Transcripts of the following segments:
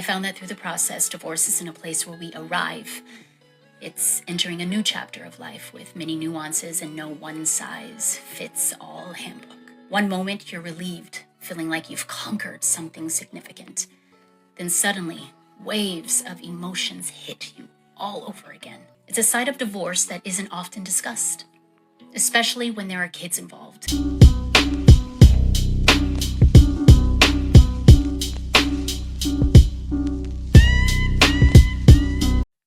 I found that through the process, divorce isn't a place where we arrive. It's entering a new chapter of life with many nuances and no one-size-fits-all handbook. One moment you're relieved, feeling like you've conquered something significant. Then suddenly, waves of emotions hit you all over again. It's a side of divorce that isn't often discussed, especially when there are kids involved.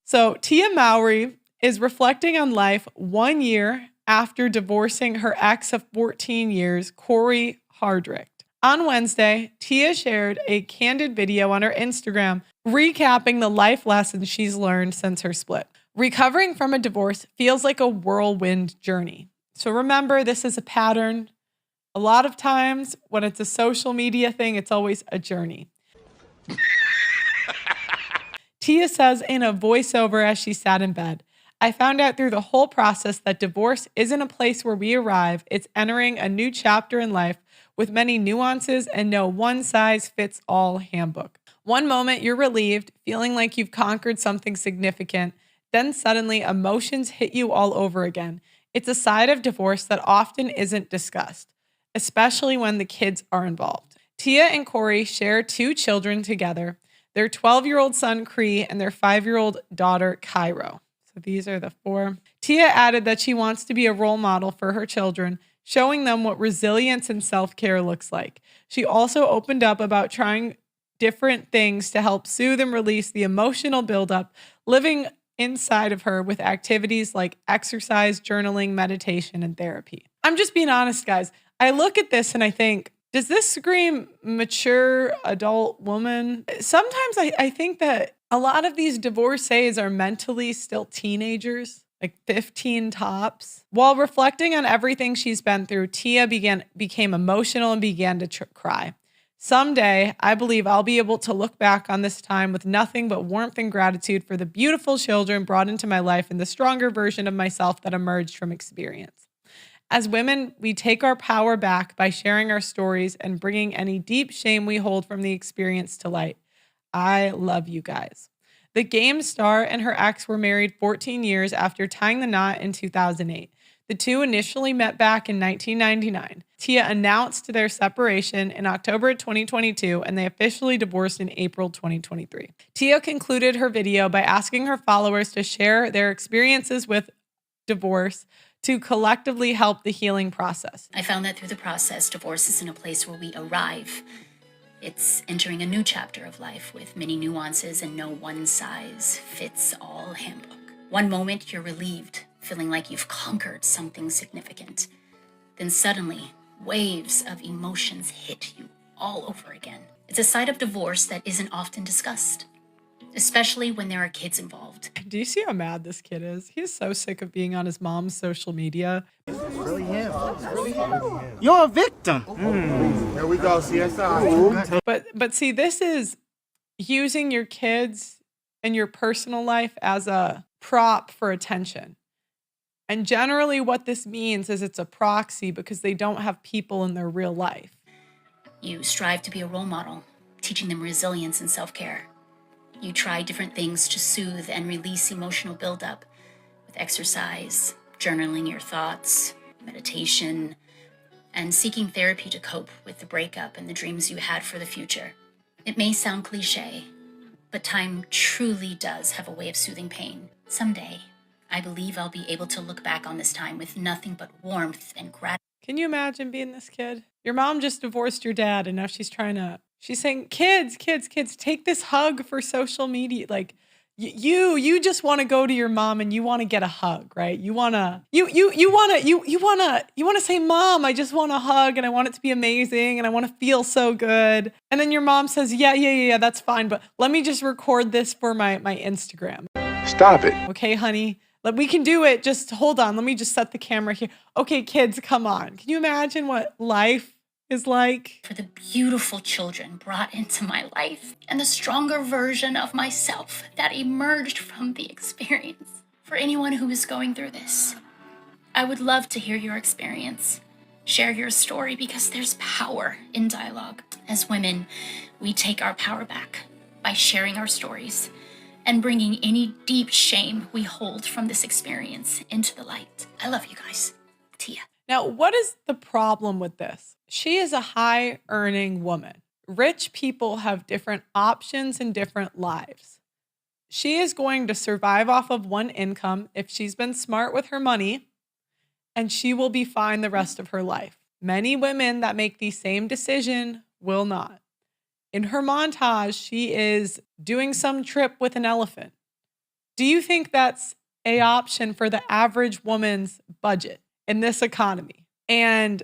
So Tia Mowry is reflecting on life 1 year after divorcing her ex of 14 years, Corey Hardrick. On Wednesday, Tia shared a candid video on her Instagram recapping the life lessons she's learned since her split. Recovering from a divorce feels like a whirlwind journey. So remember, this is a pattern. A lot of times when it's a social media thing, it's always a journey. Tia says in a voiceover as she sat in bed, "I found out through the whole process that divorce isn't a place where we arrive. It's entering a new chapter in life with many nuances and no one-size-fits-all handbook. One moment you're relieved, feeling like you've conquered something significant. Then suddenly emotions hit you all over again. It's a side of divorce that often isn't discussed, especially when the kids are involved." Tia and Corey share 2 children together, their 12-year-old son, Cree, and their 5-year-old daughter, Cairo. So these are the 4. Tia added that she wants to be a role model for her children, showing them what resilience and self-care looks like. She also opened up about trying different things to help soothe and release the emotional buildup living inside of her with activities like exercise, journaling, meditation, and therapy. I'm just being honest, guys. I look at this and I think, does this scream mature adult woman? Sometimes I think that a lot of these divorcees are mentally still teenagers, like 15 tops. While reflecting on everything she's been through, Tia became emotional and began to cry. "Someday, I believe I'll be able to look back on this time with nothing but warmth and gratitude for the beautiful children brought into my life and the stronger version of myself that emerged from experience. As women, we take our power back by sharing our stories and bringing any deep shame we hold from the experience to light. I love you guys." The Game star and her ex were married 14 years after tying the knot in 2008. The 2 initially met back in 1999. Tia announced their separation in October 2022, and they officially divorced in April 2023. Tia concluded her video by asking her followers to share their experiences with divorce to collectively help the healing process. I found that through the process, divorce isn't a place where we arrive. It's entering a new chapter of life with many nuances and no one-size-fits-all handbook. One moment you're relieved, feeling like you've conquered something significant. Then suddenly, waves of emotions hit you all over again. It's a side of divorce that isn't often discussed, especially when there are kids involved. Do you see how mad this kid is? He's so sick of being on his mom's social media. Really him. You're a victim. Here we go, CSI. But see, this is using your kids and your personal life as a prop for attention. And generally what this means is it's a proxy because they don't have people in their real life. You strive to be a role model, teaching them resilience and self-care. You try different things to soothe and release emotional buildup with exercise, journaling your thoughts, meditation, and seeking therapy to cope with the breakup and the dreams you had for the future. It may sound cliche, but time truly does have a way of soothing pain. Someday, I believe I'll be able to look back on this time with nothing but warmth and gratitude. Can you imagine being this kid? Your mom just divorced your dad and now she's saying, kids, take this hug for social media. Like you just want to go to your mom and you want to get a hug, right? You want to say, "Mom, I just want a hug and I want it to be amazing and I want to feel so good." And then your mom says, yeah, that's fine. But let me just record this for my Instagram. Stop it. Okay, honey, we can do it. Just hold on. Let me just set the camera here. Okay, kids, come on. Can you imagine what life is like? For the beautiful children brought into my life and the stronger version of myself that emerged from the experience. For anyone who is going through this, I would love to hear your experience. Share your story because there's power in dialogue. As women, we take our power back by sharing our stories and bringing any deep shame we hold from this experience into the light. I love you guys. Tia. Now, what is the problem with this? She is a high-earning woman. Rich people have different options and different lives. She is going to survive off of one income if she's been smart with her money, and she will be fine the rest of her life. Many women that make the same decision will not. In her montage, she is doing some trip with an elephant. Do you think that's an option for the average woman's budget in this economy? And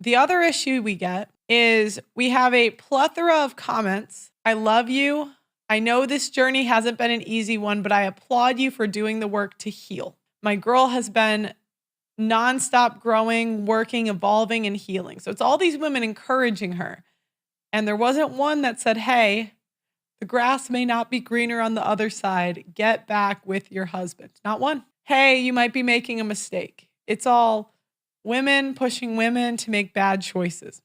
the other issue we get is we have a plethora of comments. I love you. I know this journey hasn't been an easy one, but I applaud you for doing the work to heal. My girl has been nonstop growing, working, evolving, and healing. So it's all these women encouraging her. And there wasn't one that said, hey, the grass may not be greener on the other side. Get back with your husband. Not one. Hey, you might be making a mistake. It's all women pushing women to make bad choices.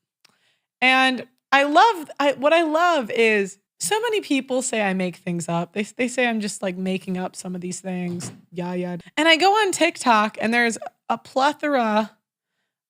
And what I love is so many people say I make things up. They say I'm just like making up some of these things. Yeah. And I go on TikTok and there's a plethora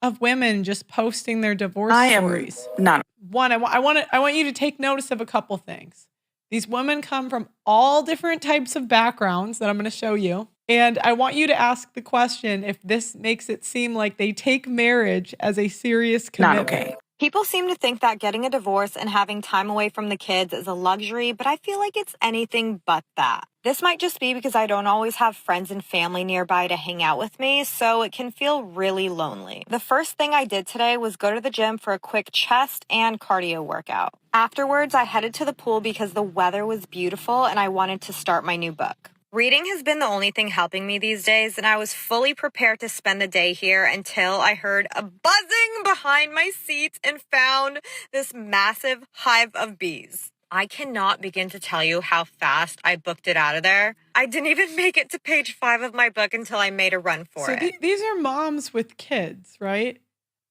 of women just posting their divorce stories. Not One, I want you to take notice of a couple things. These women come from all different types of backgrounds that I'm going to show you. And I want you to ask the question if this makes it seem like they take marriage as a serious commitment. not okay. People seem to think that getting a divorce and having time away from the kids is a luxury, but I feel like it's anything but that. This might just be because I don't always have friends and family nearby to hang out with me, so it can feel really lonely. The first thing I did today was go to the gym for a quick chest and cardio workout. Afterwards, I headed to the pool because the weather was beautiful and I wanted to start my new book. Reading has been the only thing helping me these days, and I was fully prepared to spend the day here until I heard a buzzing behind my seat and found this massive hive of bees. I cannot begin to tell you how fast I booked it out of there. I didn't even make it to page 5 of my book until I made a run for it. These are moms with kids, right?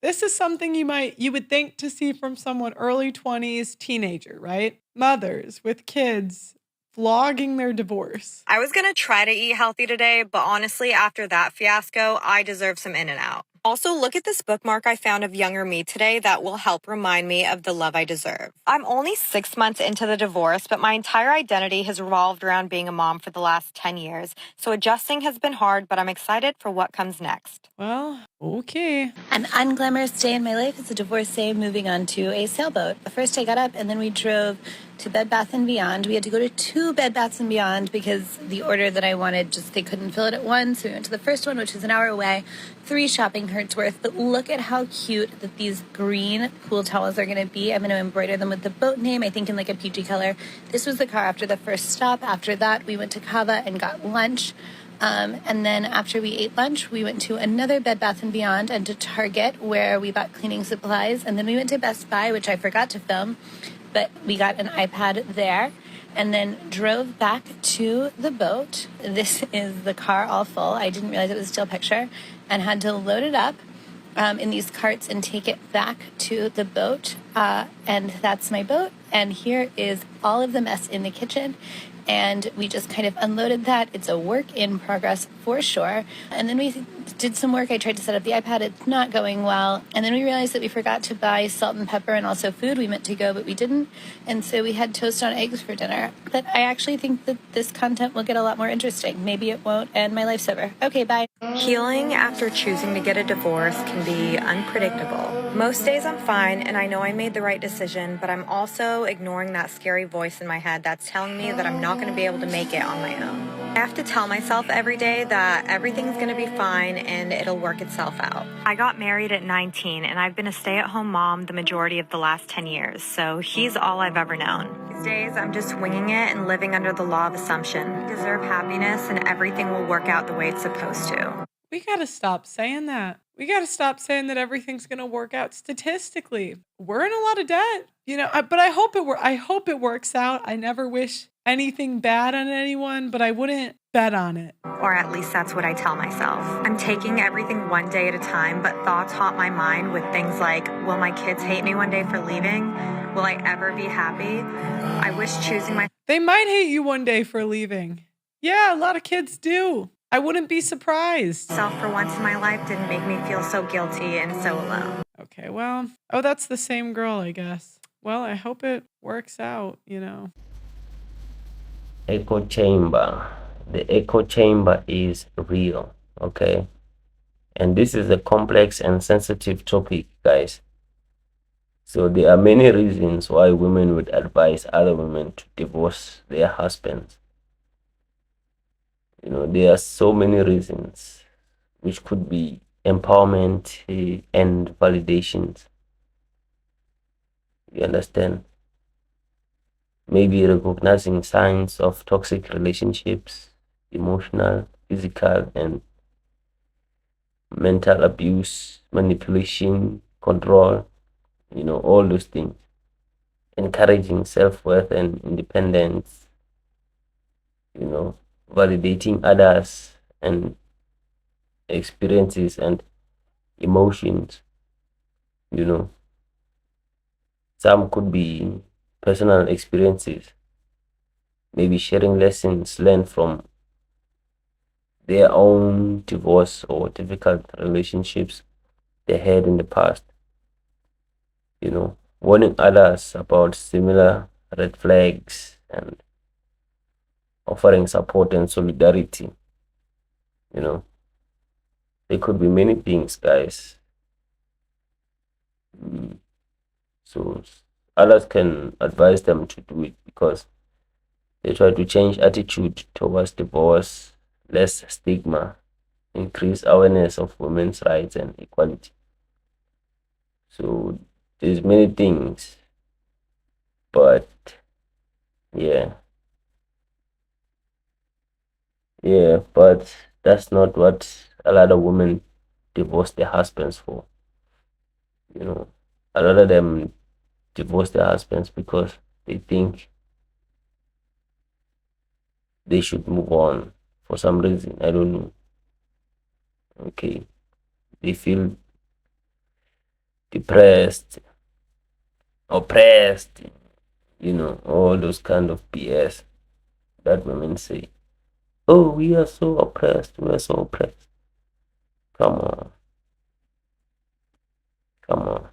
This is something you would think to see from someone early 20s, teenager, right? Mothers with kids vlogging their divorce. I was going to try to eat healthy today, but honestly, after that fiasco, I deserve some In-N-Out. Also, look at this bookmark I found of younger me today that will help remind me of the love I deserve. I'm only 6 months into the divorce, but my entire identity has revolved around being a mom for the last 10 years. So adjusting has been hard, but I'm excited for what comes next. Well, okay. An unglamorous day in my life as a divorcee moving on to a sailboat. First I got up and then we drove to Bed Bath & Beyond. We had to go to 2 Bed Baths & Beyond because the order that I wanted, they couldn't fill it at one. So we went to the first one, which was an hour away, 3 shopping carts worth. But look at how cute that these green pool towels are going to be. I'm going to embroider them with the boat name, I think in like a peachy color. This was the car after the first stop. After that, we went to Cava and got lunch. And then after we ate lunch, we went to another Bed Bath & Beyond and to Target where we bought cleaning supplies. And then we went to Best Buy, which I forgot to film, but we got an iPad there and then drove back to the boat. This is the car all full. I didn't realize it was a still picture and had to load it up in these carts and take it back to the boat. And that's my boat. And here is all of the mess in the kitchen. And we just kind of unloaded that. It's a work in progress for sure. And then we did some work. I tried to set up the iPad. It's not going well. And then we realized that we forgot to buy salt and pepper and also food. We meant to go, but we didn't. And so we had toast on eggs for dinner. But I actually think that this content will get a lot more interesting. Maybe it won't, and my life's over. Okay, bye. Healing after choosing to get a divorce can be unpredictable. Most days I'm fine, and I know I made the right decision, but I'm also ignoring that scary voice in my head that's telling me that I'm not going to be able to make it on my own. I have to tell myself every day that everything's going to be fine and it'll work itself out. I got married at 19, and I've been a stay-at-home mom the majority of the last 10 years, so he's all I've ever known. These days, I'm just winging it and living under the law of assumption. I deserve happiness, and everything will work out the way it's supposed to. We got to stop saying that. We got to stop saying that everything's going to work out statistically. We're in a lot of debt, but I hope it works out. I never wish anything bad on anyone, but I wouldn't bet on it. Or at least that's what I tell myself. I'm taking everything one day at a time, but thoughts haunt my mind with things like, will my kids hate me one day for leaving? Will I ever be happy? I wish choosing my They might hate you one day for leaving. Yeah, a lot of kids do. I wouldn't be surprised. self for once in my life didn't make me feel so guilty and so alone. Okay, well, oh, that's the same girl, I guess. Well, I hope it works out, you know. Echo chamber. The echo chamber is real, okay? And this is a complex and sensitive topic, guys. So there are many reasons why women would advise other women to divorce their husbands. You know, there are so many reasons, which could be empowerment and validations. You understand? Maybe recognizing signs of toxic relationships, emotional, physical, and mental abuse, manipulation, control, you know, all those things. Encouraging self-worth and independence, you know, validating others and experiences and emotions, you know. Some could be personal experiences, maybe sharing lessons learned from their own divorce or difficult relationships they had in the past, you know, warning others about similar red flags and offering support and solidarity. You know, there could be many things, guys. So others can advise them to do it because they try to change attitude towards divorce, less stigma, increase awareness of women's rights and equality. So there's many things, but yeah, but that's not what a lot of women divorce their husbands for. You know, a lot of them divorce their husbands because they think they should move on for some reason. I don't know. Okay, they feel depressed, oppressed, you know, all those kind of BS that women say. Oh, we are so oppressed, we are so oppressed. Come on. Come on.